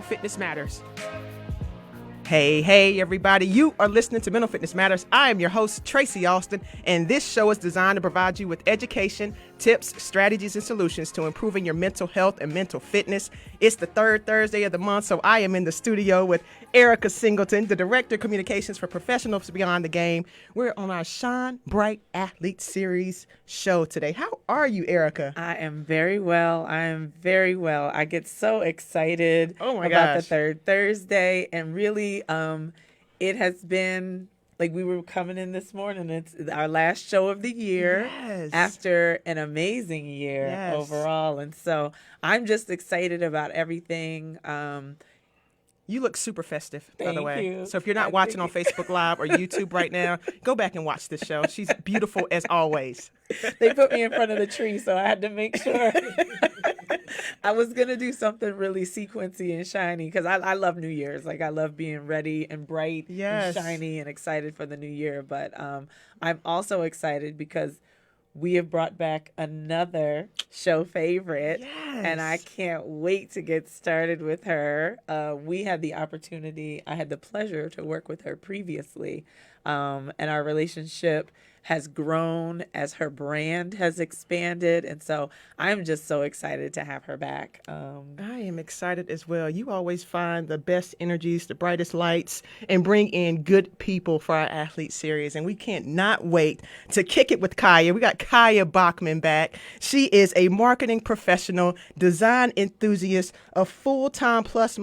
Fitness Matters. Hey, everybody. You are listening to Mental Fitness Matters. I am your host, Tracy Austin, and this show is designed to provide you with education, tips, strategies, and solutions to improving your mental health and mental fitness. It's the third Thursday of the month, so I am in the studio with Erica Singleton, the Director of Communications for Professionals Beyond the Game. We're on our Shine Bright Athlete Series show today. How are you, Erica? I am very well. I get so excited about the third Thursday, and really, it has been like we were coming in this morning. It's our last show of the year after an amazing year overall. And so I'm just excited about everything. You look super festive, by the way. Thank you. So if you're not watching on Facebook Live or YouTube right now, go back and watch this show. She's beautiful as always. They put me in front of the tree, so I had to make sure. I was going to do something really sequency and shiny because I love New Year's. Like, I love being ready and bright and shiny and excited for the new year. But I'm also excited because we have brought back another show favorite, and I can't wait to get started with her. I had the pleasure to work with her previously, and our relationship has grown as her brand has expanded, and so I'm just so excited to have her back. I am excited as well. You always find the best energies, the brightest lights, and bring in good people for our athlete series, and we can't not wait to kick it with Kiah. We got Kiah Bachman back. She is a marketing professional, design enthusiast, a full-time plus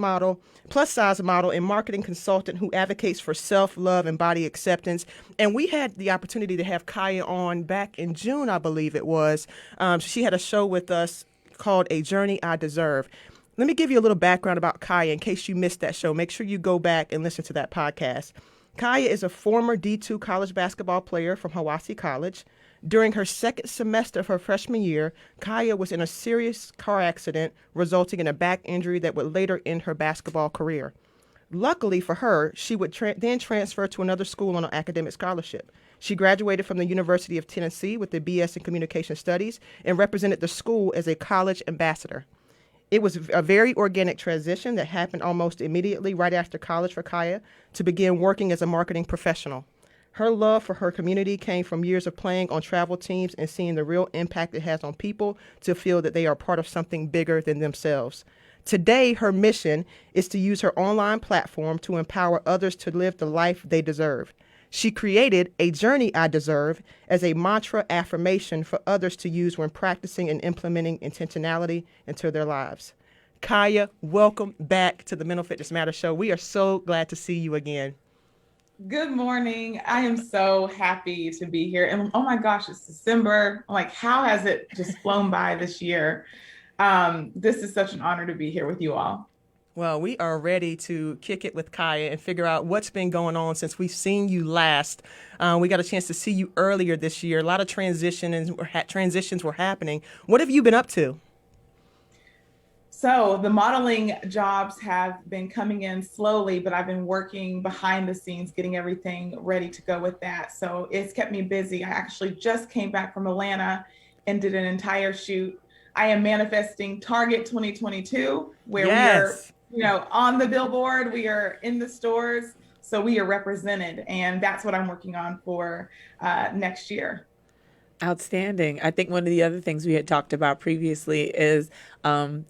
size model and marketing consultant who advocates for self-love and body acceptance. And we had the opportunity to have Kiah on back in June, I believe it was. She had a show with us called A Journey I Deserve. Let me give you a little background about Kiah in case you missed that show. Make sure you go back and listen to that podcast. Kiah is a former D2 college basketball player from Hiwassee College. During her second semester of her freshman year, Kiah was in a serious car accident resulting in a back injury that would later end her basketball career. Luckily for her, she would then transfer to another school on an academic scholarship. She graduated from the University of Tennessee with a BS in Communication Studies and represented the school as a college ambassador. It was a very organic transition that happened almost immediately right after college for Kiah to begin working as a marketing professional. Her love for her community came from years of playing on travel teams and seeing the real impact it has on people to feel that they are part of something bigger than themselves. Today, her mission is to use her online platform to empower others to live the life they deserve. She created A Journey I Deserve as a mantra affirmation for others to use when practicing and implementing intentionality into their lives. Kiah, welcome back to the Mental Fitness Matters show. We are so glad to see you again. Good morning. I am so happy to be here. And oh my gosh, it's December. I'm like, how has it just flown by this year? This is such an honor to be here with you all. Well, we are ready to kick it with Kiah and figure out what's been going on since we've seen you last. We got a chance to see you earlier this year. A lot of transitions were happening. What have you been up to? So the modeling jobs have been coming in slowly, but I've been working behind the scenes, getting everything ready to go with that. So it's kept me busy. I actually just came back from Atlanta and did an entire shoot. I am manifesting Target 2022, where we are, on the billboard, we are in the stores, so we are represented, and that's what I'm working on for next year. Outstanding. I think one of the other things we had talked about previously is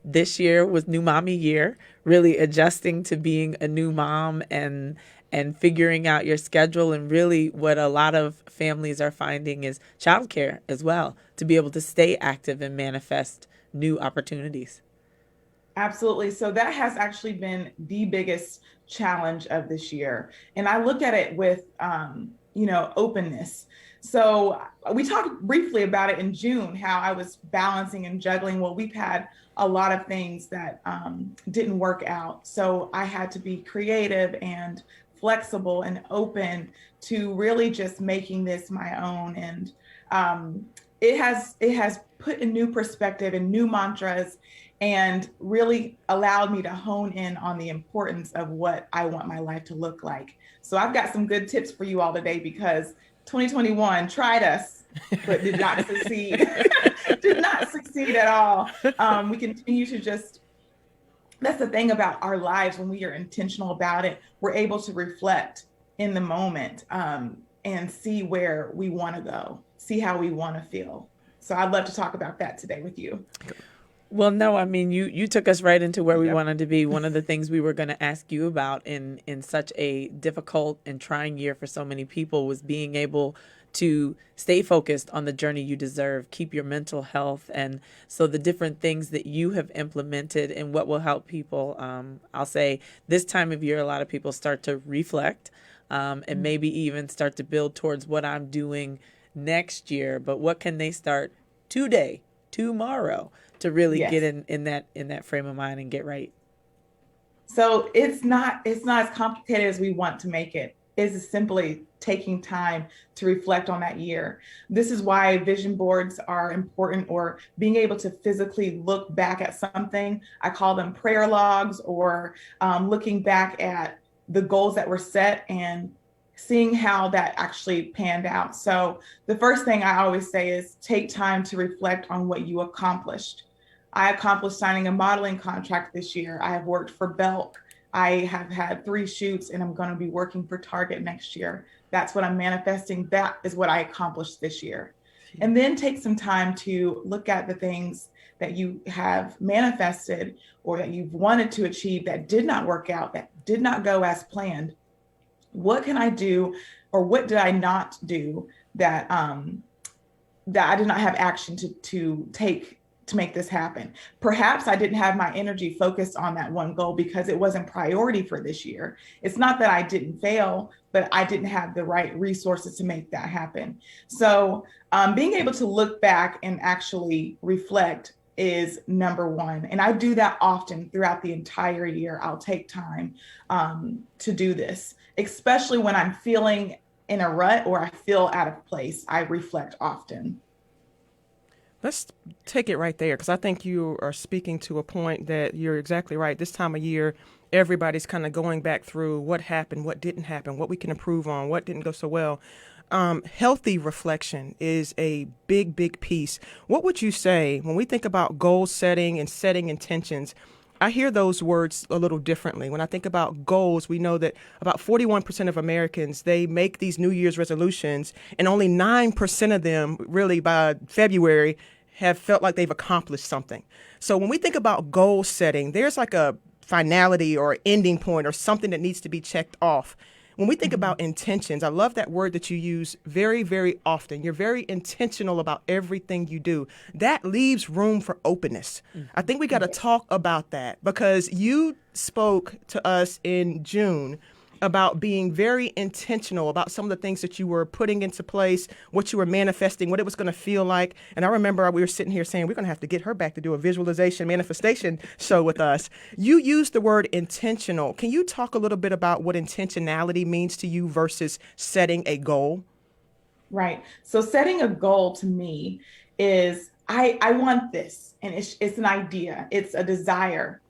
this year was new mommy year, really adjusting to being a new mom and figuring out your schedule. And really what a lot of families are finding is childcare as well, to be able to stay active and manifest new opportunities. Absolutely. So that has actually been the biggest challenge of this year. And I look at it with, openness. So we talked briefly about it in June, how I was balancing and juggling. Well, we've had a lot of things that didn't work out. So I had to be creative and flexible and open to really just making this my own. And it has put a new perspective and new mantras and really allowed me to hone in on the importance of what I want my life to look like. So I've got some good tips for you all today, because 2021 tried us, but did not succeed. Did not succeed at all. We continue to just that's the thing about our lives. When we are intentional about it, we're able to reflect in the moment, and see where we want to go, see how we want to feel. So I'd love to talk about that today with you. Well, no, I mean, you took us right into where we Yep. wanted to be. One of the things we were going to ask you about in such a difficult and trying year for so many people was being able to stay focused on the journey you deserve, keep your mental health. And so the different things that you have implemented and what will help people. I'll say this time of year, a lot of people start to reflect, and maybe even start to build towards what I'm doing next year. But what can they start today, tomorrow, to really get Yes. in that frame of mind and get right? So it's not as complicated as we want to make it. It's simply taking time to reflect on that year. This is why vision boards are important, or being able to physically look back at something. I call them prayer logs, or looking back at the goals that were set and seeing how that actually panned out. So the first thing I always say is take time to reflect on what you accomplished. I accomplished signing a modeling contract this year. I have worked for Belk. I have had 3 shoots, and I'm going to be working for Target next year. That's what I'm manifesting. That is what I accomplished this year. And then take some time to look at the things that you have manifested or that you've wanted to achieve that did not work out, that did not go as planned. What can I do, or what did I not do that that I did not have action to take to make this happen? Perhaps I didn't have my energy focused on that one goal because it wasn't priority for this year. It's not that I didn't fail, but I didn't have the right resources to make that happen. So being able to look back and actually reflect is number one. And I do that often throughout the entire year. I'll take time to do this, especially when I'm feeling in a rut or I feel out of place. I reflect often. Let's take it right there because I think you are speaking to a point that you're exactly right. This time of year, everybody's kind of going back through what happened, what didn't happen, what we can improve on, what didn't go so well. Healthy reflection is a big, big piece. What would you say when we think about goal setting and setting intentions? I hear those words a little differently. When I think about goals, we know that about 41% of Americans, they make these New Year's resolutions, and only 9% of them really by February have felt like they've accomplished something. So when we think about goal setting, there's like a finality or ending point or something that needs to be checked off. When we think about intentions, I love that word that you use very, very often. You're very intentional about everything you do. That leaves room for openness. I think we got to talk about that because you spoke to us in June about being very intentional about some of the things that you were putting into place, what you were manifesting, what it was going to feel like. And I remember we were sitting here saying, we're going to have to get her back to do a visualization manifestation show with us. You used the word intentional. Can you talk a little bit about what intentionality means to you versus setting a goal? Right. So setting a goal to me is I want this, and it's an idea, it's a desire,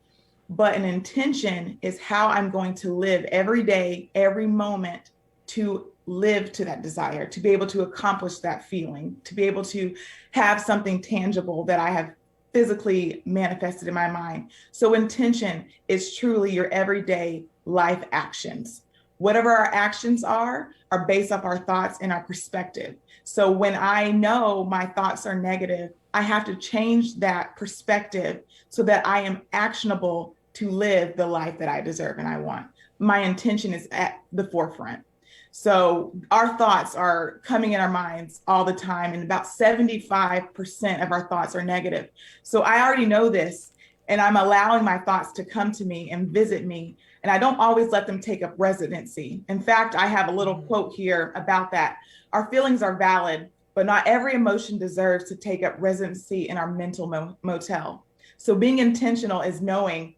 but an intention is how I'm going to live every day, every moment, to live to that desire, to be able to accomplish that feeling, to be able to have something tangible that I have physically manifested in my mind. So intention is truly your everyday life actions. Whatever our actions are based off our thoughts and our perspective. So when I know my thoughts are negative, I have to change that perspective so that I am actionable to live the life that I deserve and I want. My intention is at the forefront. So our thoughts are coming in our minds all the time, and about 75% of our thoughts are negative. So I already know this, and I'm allowing my thoughts to come to me and visit me. And I don't always let them take up residency. In fact, I have a little quote here about that. Our feelings are valid, but not every emotion deserves to take up residency in our mental motel. So being intentional is knowing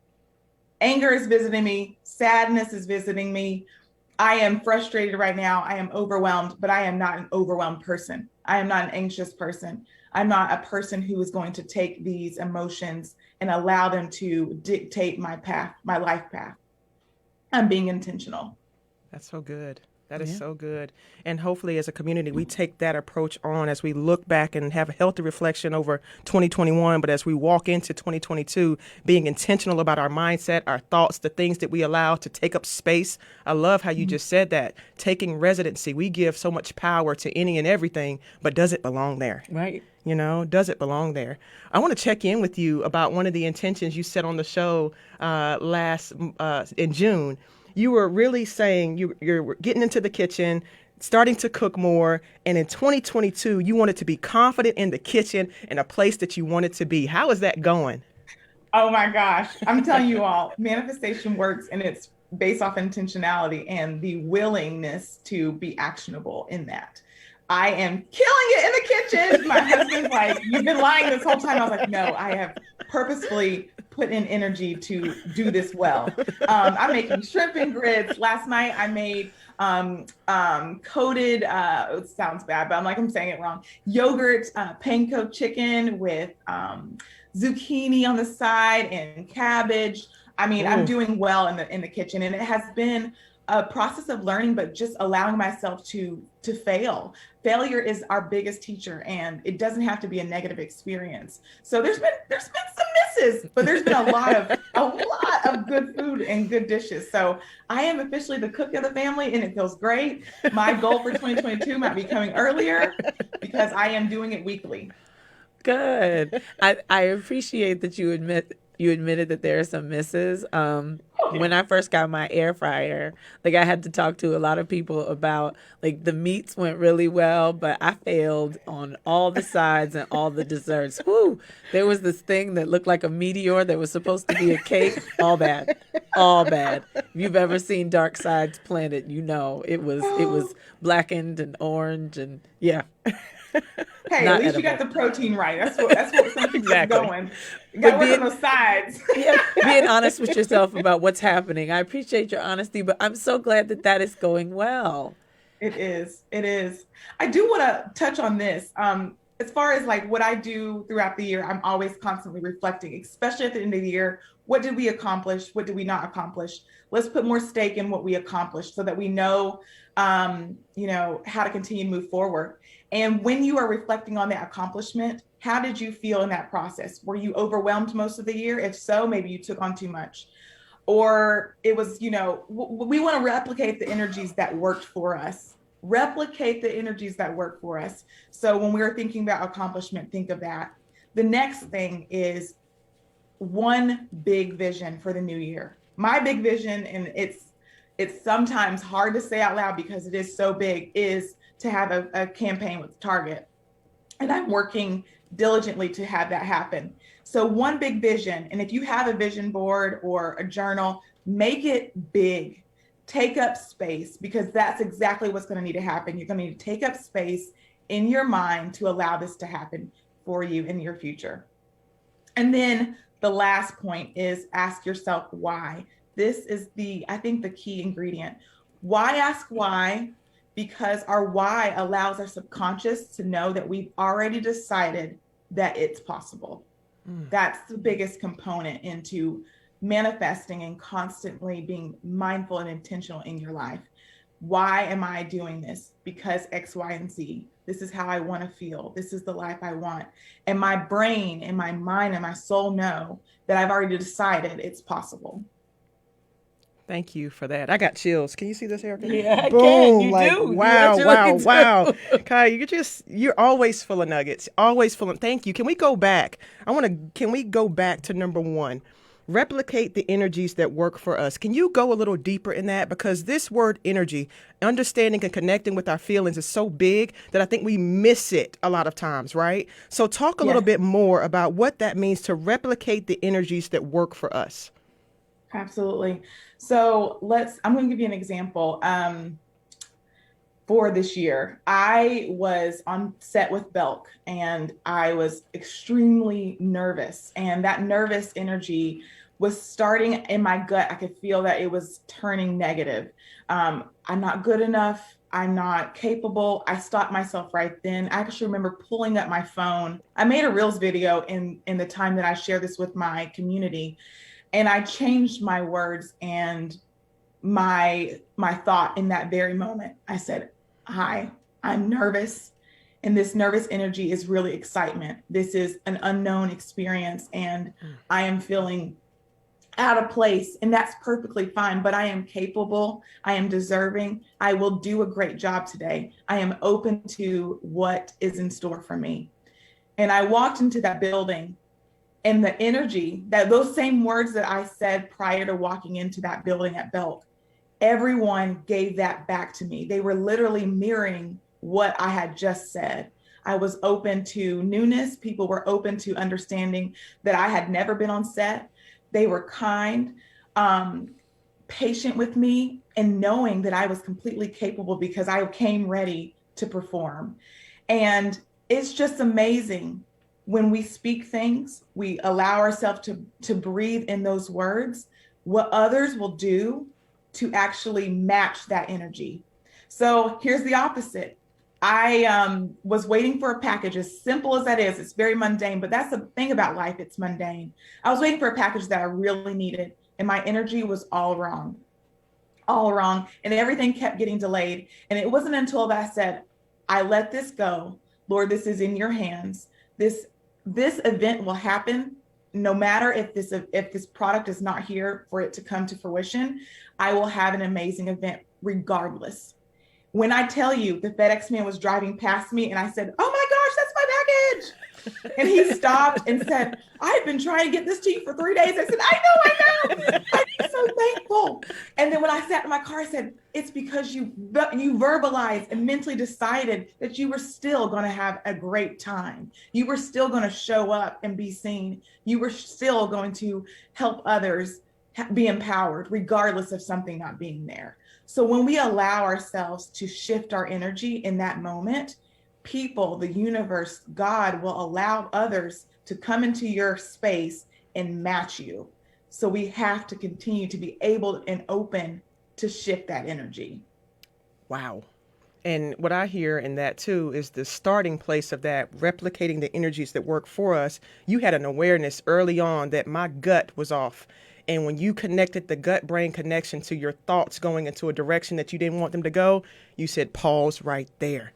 anger is visiting me, sadness is visiting me. I am frustrated right now. I am overwhelmed, but I am not an overwhelmed person. I am not an anxious person. I'm not a person who is going to take these emotions and allow them to dictate my path, my life path. I'm being intentional. That's so good. That is so good. And hopefully as a community, we take that approach on as we look back and have a healthy reflection over 2021. But as we walk into 2022, being intentional about our mindset, our thoughts, the things that we allow to take up space. I love how you just said that. Taking residency, we give so much power to any and everything, but does it belong there? Right. You know, does it belong there? I want to check in with you about one of the intentions you said on the show in June. You were really saying you're getting into the kitchen, starting to cook more, and in 2022, you wanted to be confident in the kitchen and a place that you wanted to be. How is that going? Oh my gosh. I'm telling you all, manifestation works, and it's based off intentionality and the willingness to be actionable in that. I am killing it in the kitchen. My husband's like, you've been lying this whole time. I was like, no, I have purposefully put in energy to do this well. I'm making shrimp and grits. Last night I made coated, it sounds bad, but I'm saying it wrong. Yogurt, panko chicken with zucchini on the side and cabbage. I mean, I'm doing well in the kitchen, and it has been a process of learning, but just allowing myself to fail. Failure is our biggest teacher, and it doesn't have to be a negative experience. So there's been some misses, but there's been a lot of good food and good dishes. So I am officially the cook of the family, and it feels great. My goal for 2022 might be coming earlier because I am doing it weekly. Good. I appreciate that you admitted that there are some misses. When I first got my air fryer, like I had to talk to a lot of people about like the meats went really well, but I failed on all the sides and all the desserts. Woo! There was this thing that looked like a meteor that was supposed to be a cake. All bad. All bad. If you've ever seen Dark Side's Planet, you know it was blackened and orange and yeah. Hey, Not at least edible. you got the protein right. That's what some people are going. You got to work on those sides. Yeah, being honest with yourself about what's happening. I appreciate your honesty, but I'm so glad that is going well. It is. It is. I do want to touch on this. As far as like what I do throughout the year, I'm always constantly reflecting, especially at the end of the year. What did we accomplish? What did we not accomplish? Let's put more stake in what we accomplished so that we know, how to continue to move forward. And when you are reflecting on that accomplishment, how did you feel in that process? Were you overwhelmed most of the year? If so, maybe you took on too much. Or it was, we want to replicate the energies that worked for us. Replicate the energies that work for us. So when we're thinking about accomplishment, think of that. The next thing is one big vision for the new year. My big vision, and it's sometimes hard to say out loud because it is so big, is to have a campaign with Target. And I'm working diligently to have that happen. So one big vision, and if you have a vision board or a journal, make it big. Take up space, because that's exactly what's going to need to happen. You're going to need to take up space in your mind to allow this to happen for you in your future. And then the last point is ask yourself why. This is I think the key ingredient. Why ask why? Because our why allows our subconscious to know that we've already decided that it's possible. That's the biggest component into manifesting and constantly being mindful and intentional in your life. Why am I doing this? Because X, Y, and Z. This is how I want to feel. This is the life I want. And my brain and my mind and my soul know that I've already decided it's possible. Thank you for that. I got chills. Can you see this, Erica? Yeah, I Boom! can. You like, do. wow, You wow, actually wow. do. Kiah, you're always full of nuggets. Always full of. Thank you. Can we go back? Can we go back to number one? Replicate the energies that work for us. Can you go a little deeper in that? Because this word energy, understanding and connecting with our feelings, is so big that I think we miss it a lot of times, right? So talk a little bit more about what that means to replicate the energies that work for us. Absolutely. So I'm going to give you an example. For this year, I was on set with Belk, and I was extremely nervous, and that nervous energy was starting in my gut. I could feel that it was turning negative. I'm not good enough. I'm not capable. I stopped myself right then. I actually remember pulling up my phone. I made a Reels video in the time that I share this with my community, and I changed my words, and my thought in that very moment. I said, hi, I'm nervous. And this nervous energy is really excitement. This is an unknown experience, and I am feeling out of place, and that's perfectly fine, but I am capable. I am deserving. I will do a great job today. I am open to what is in store for me. And I walked into that building, and the energy, that those same words that I said prior to walking into that building at Belk, everyone gave that back to me. They were literally mirroring what I had just said. I was open to newness. People were open to understanding that I had never been on set. They were kind, patient with me, and knowing that I was completely capable because I came ready to perform. And it's just amazing when we speak things, we allow ourselves to breathe in those words, what others will do to actually match that energy. So here's the opposite. I was waiting for a package, as simple as that is. It's very mundane, but that's the thing about life. It's mundane. I was waiting for a package that I really needed, and my energy was all wrong, and everything kept getting delayed. And it wasn't until I said, I let this go. Lord, this is in your hands. This event will happen no matter if this product is not here for it to come to fruition. I will have an amazing event regardless. When I tell you, the FedEx man was driving past me and I said, oh my gosh, that's my package. And he stopped and said, I've been trying to get this to you for 3 days. I said, I know. I'm so thankful. And then when I sat in my car, I said, it's because you verbalized and mentally decided that you were still going to have a great time. You were still going to show up and be seen. You were still going to help others be empowered, regardless of something not being there. So when we allow ourselves to shift our energy in that moment, people, the universe, God will allow others to come into your space and match you. So we have to continue to be able and open to shift that energy. Wow. And what I hear in that too is the starting place of that, replicating the energies that work for us. You had an awareness early on that my gut was off. And when you connected the gut-brain connection to your thoughts going into a direction that you didn't want them to go, you said, pause right there.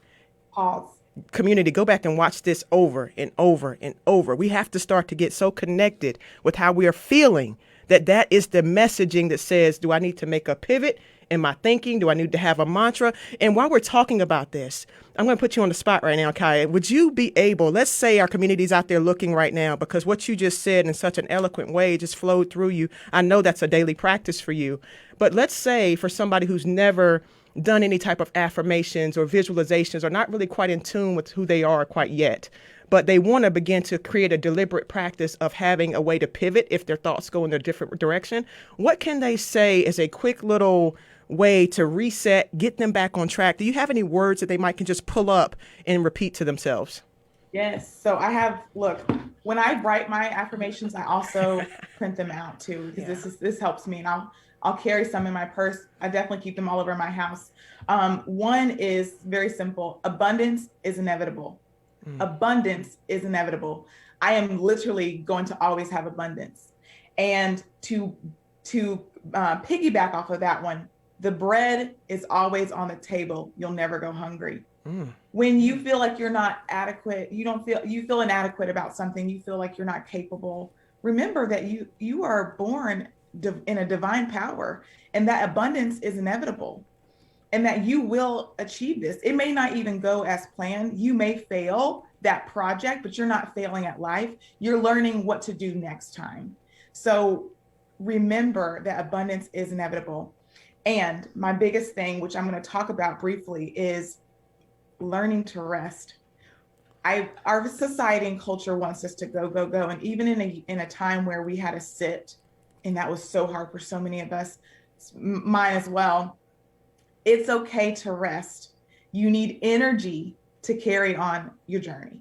Pause. Community, go back and watch this over and over and over. We have to start to get so connected with how we are feeling that is the messaging that says, do I need to make a pivot in my thinking? Do I need to have a mantra? And while we're talking about this, I'm going to put you on the spot right now, Kiah. Would you be able, let's say our community's out there looking right now, because what you just said in such an eloquent way just flowed through you. I know that's a daily practice for you. But let's say for somebody who's never done any type of affirmations or visualizations or not really quite in tune with who they are quite yet, but they want to begin to create a deliberate practice of having a way to pivot if their thoughts go in a different direction. What can they say as a quick little way to reset, get them back on track? Do you have any words that they might can just pull up and repeat to themselves? Yes. So I have, look, when I write my affirmations, I also print them out too, because this helps me. And I'll carry some in my purse. I definitely keep them all over my house. One is very simple. Abundance is inevitable. Abundance is inevitable. I am literally going to always have abundance. And to piggyback off of that one, the bread is always on the table. You'll never go hungry. When you feel like you're not adequate, you feel inadequate about something, you feel like you're not capable, remember that you are born in a divine power, and that abundance is inevitable, and that you will achieve this. It may not even go as planned. You may fail that project, but you're not failing at life. You're learning what to do next time. So remember that abundance is inevitable. And my biggest thing, which I'm going to talk about briefly, is learning to rest. Our society and culture wants us to go, go, go. And even in a time where we had to sit, and that was so hard for so many of us, mine as well, it's okay to rest. You need energy to carry on your journey.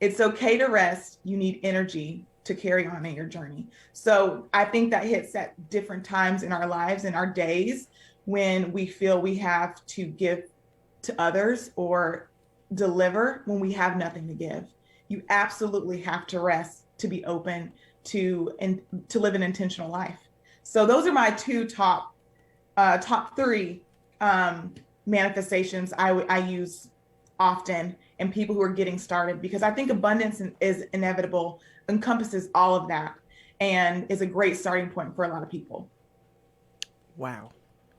It's okay to rest. You need energy to carry on in your journey. So I think that hits at different times in our lives, in our days, when we feel we have to give to others or deliver when we have nothing to give. You absolutely have to rest to be open to live an intentional life. So those are my two top top three manifestations I use often in people who are getting started, because I think abundance is inevitable, encompasses all of that, and is a great starting point for a lot of people. Wow.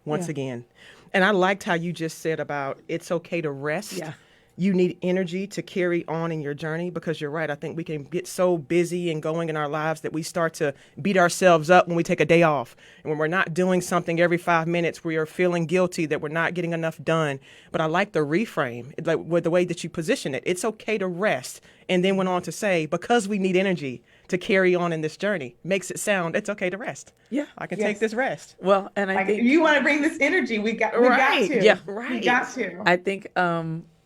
Once again. And I liked how you just said about it's okay to rest. Yeah. You need energy to carry on in your journey, because you're right. I think we can get so busy and going in our lives that we start to beat ourselves up when we take a day off. And when we're not doing something every 5 minutes, we are feeling guilty that we're not getting enough done. But I like the reframe, like with the way that you position it. It's okay to rest. And then went on to say, because we need energy to carry on in this journey, makes it sound it's okay to rest. Yeah. I can take this rest. Well, and I think if you want to bring this energy, we got to. Yeah. Right. We got to. I think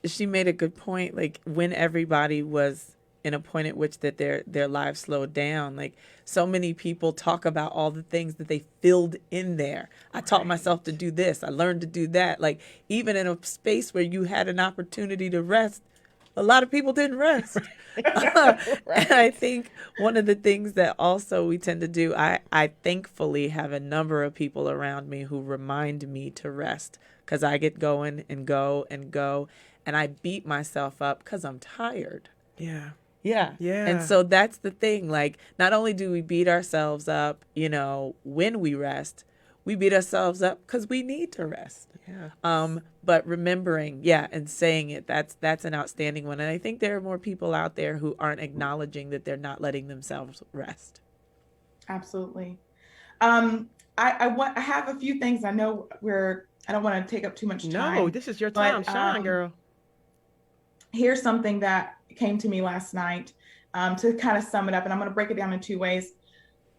she made a good point. Like, when everybody was in a point at which that their lives slowed down, like, so many people talk about all the things that they filled in there. I taught myself to do this. I learned to do that. Like, even in a space where you had an opportunity to rest, a lot of people didn't rest. And I think one of the things that also we tend to do, I thankfully have a number of people around me who remind me to rest, because I get going and go and go, and I beat myself up because I'm tired. Yeah. Yeah. Yeah. And so that's the thing. Like, not only do we beat ourselves up, when we rest, we beat ourselves up because we need to rest. Yeah. But remembering, and saying it, that's an outstanding one. And I think there are more people out there who aren't acknowledging that they're not letting themselves rest. Absolutely. I have a few things. I know I don't want to take up too much time. No, this is your time. Shine, girl. Here's something that came to me last night, to kind of sum it up, and I'm going to break it down in two ways.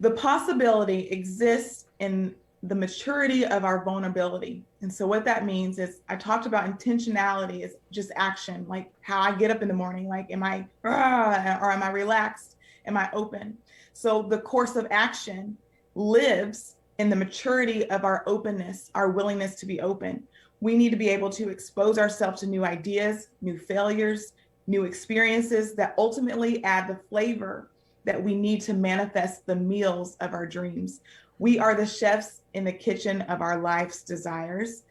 The possibility exists in the maturity of our vulnerability. And so what that means is, I talked about intentionality is just action, like how I get up in the morning, like, am I, or am I relaxed? Am I open? So the course of action lives in the maturity of our openness, our willingness to be open. We need to be able to expose ourselves to new ideas, new failures, new experiences that ultimately add the flavor that we need to manifest the meals of our dreams. We are the chefs in the kitchen of our life's desires.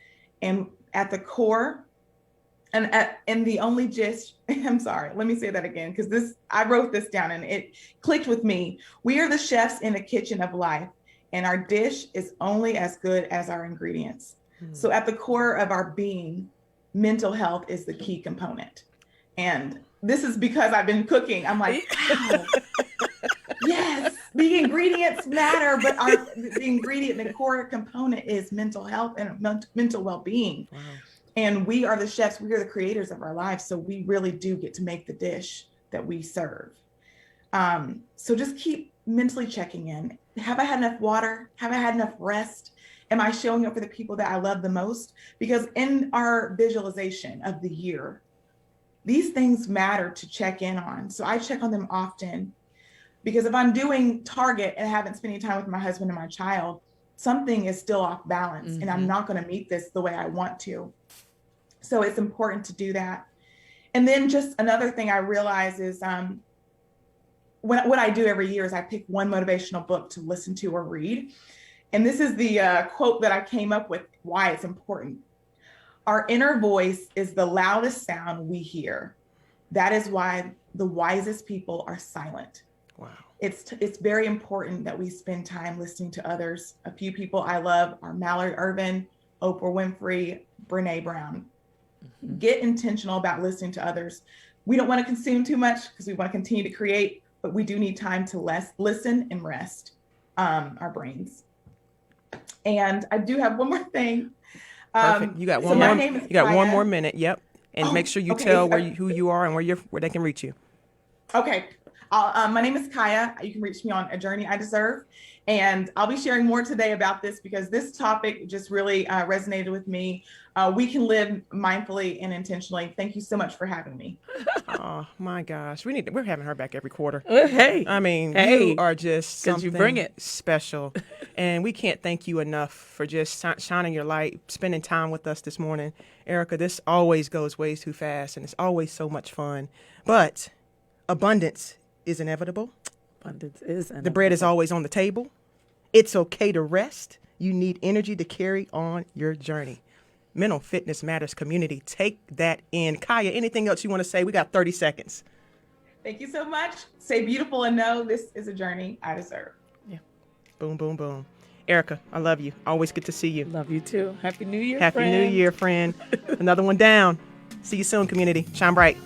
And at the core, and the only gist, I'm sorry, let me say that again, because I wrote this down and it clicked with me. We are the chefs in the kitchen of life, and our dish is only as good as our ingredients. So at the core of our being, mental health is the key component. And this is because I've been cooking. I'm like, wow. Yes, the ingredients matter, but the ingredient, the core component is mental health and mental well-being. Wow. And we are the chefs, we are the creators of our lives. So we really do get to make the dish that we serve. So just keep mentally checking in. Have I had enough water? Have I had enough rest? Am I showing up for the people that I love the most? Because in our visualization of the year, these things matter to check in on. So I check on them often. Because if I'm doing Target and haven't spent any time with my husband and my child, something is still off balance, and I'm not going to meet this the way I want to. So it's important to do that. And then just another thing I realize is what I do every year is I pick one motivational book to listen to or read. And this is the quote that I came up with, why it's important. Our inner voice is the loudest sound we hear. That is why the wisest people are silent. Wow. It's very important that we spend time listening to others. A few people I love are Mallory Irvin, Oprah Winfrey, Brene Brown. Get intentional about listening to others. We don't want to consume too much because we want to continue to create, but we do need time to listen and rest our brains. And I do have one more thing. Perfect. You got one more. You got one more minute. Yep. And make sure you tell who you are and where they can reach you. Okay. My name is Kiah. You can reach me on A Journey I Deserve. And I'll be sharing more today about this because this topic just really resonated with me. We can live mindfully and intentionally. Thank you so much for having me. Oh my gosh. We're having her back every quarter. Hey. I mean, you are just something you bring it. special. And we can't thank you enough for just shining your light, spending time with us this morning. Erica, this always goes way too fast and it's always so much fun. But abundance is inevitable. Abundance is inevitable. The bread is always on the table. It's okay to rest. You need energy to carry on your journey. Mental Fitness Matters community. Take that in. Kiah, anything else you want to say? We got 30 seconds. Thank you so much. Stay beautiful and know this is a journey I deserve. Yeah. Boom, boom, boom. Erica, I love you. Always good to see you. Love you too. Happy New Year, Happy friend. New Year, friend. Another one down. See you soon, community. Shine bright.